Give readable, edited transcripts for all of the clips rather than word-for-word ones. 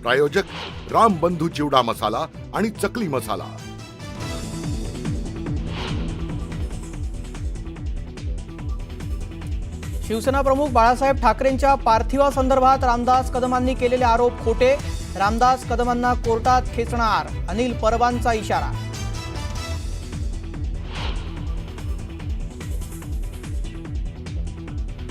प्रायोजक राम बंधू चिवडा मसाला आणि चकली मसाला। शिवसेना प्रमुख बाळासाहेब ठाकरेंच्या पार्थिवासंदर्भात रामदास कदमांनी केलेले आरोप खोटे, रामदास कदमांना कोर्टात खेचणार, अनिल परबांचा इशारा।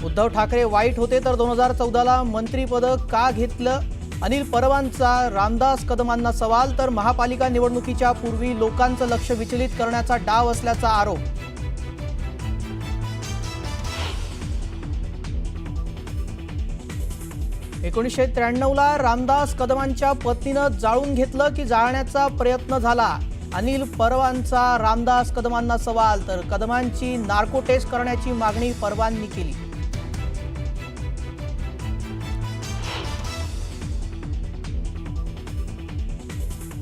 उद्धव ठाकरे वाईट होते तर 2014ला मंत्रीपद का घेतलं, अनिल परबांचा रामदास कदमांना सवाल। तर महापालिका निवडणुकीच्या पूर्वी लोकांचं लक्ष विचलित करण्याचा डाव असल्याचा आरोप। 1993ला रामदास कदमांच्या पत्नीनं जाळून घेतलं की जाळण्याचा प्रयत्न झाला, अनिल परबांचा रामदास कदमांना सवाल। तर कदमांची नार्को टेस्ट करण्याची मागणी परबांनी केली।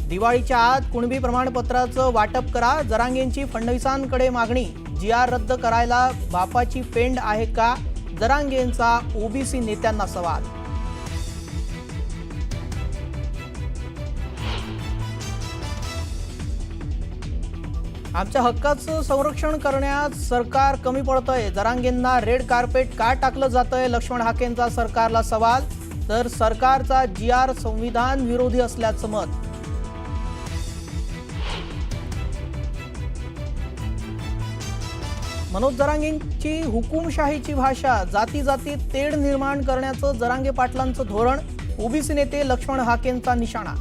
दिवाळीच्या आत कुणबी प्रमाणपत्राचं वाटप करा, जरांगेंची फडणवीसांकडे मागणी। GR रद्द करायला बापाची पेंड आहे का, जरांगेंचा ओबीसी नेत्यांना सवाल। आमच्या हक्काचं संरक्षण करण्यात सरकार कमी पडतंय, जरांगेंना रेड कार्पेट का टाकलं जातंय, लक्ष्मण हाकेंचा सरकारला सवाल। तर सरकारचा GR संविधान विरोधी असल्याचं मत। मनोज जरांगेंची हुकुमशाहीची भाषा, जाती जातीत तेढ निर्माण करण्याचं जरांगे पाटलांचं धोरण, ओबीसी नेते लक्ष्मण हाकेंचा निशाणा।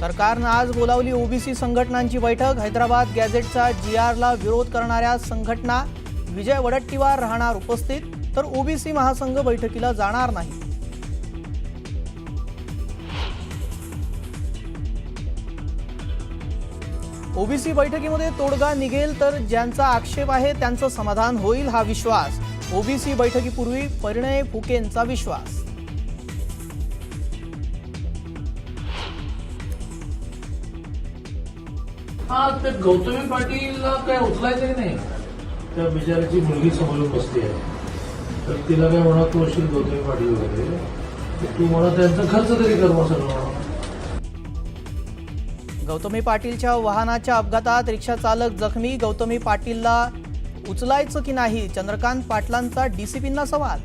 सरकारनं आज बोलावली ओबीसी संघटनांची बैठक, हैदराबाद गॅझेटचा GRला विरोध करणाऱ्या संघटना, विजय वडट्टीवार राहणार उपस्थित, तर ओबीसी महासंघ बैठकीला जाणार नाही। ओबीसी बैठकीमध्ये तोडगा निघेल तर ज्यांचा आक्षेप आहे त्यांचं समाधान होईल हा विश्वास, ओबीसी बैठकीपूर्वी परिणय फुकेंचा विश्वास। हा ते गौतमी पाटीलला काय उचलायचंय नाही, त्या बिचाराची मुलगी समोरून बसली आहे, तर तिला काय म्हणा तू असेल गौतमी पाटील वगैरे, तू म्हणा त्यांचा खर्च तरी कर सगळं। गौतमी पाटीलच्या वाहनाच्या अपघातात रिक्षा चालक जखमी, गौतमी पाटीलला उचलायचं की नाही, चंद्रकांत पाटलांचा DCPंना सवाल।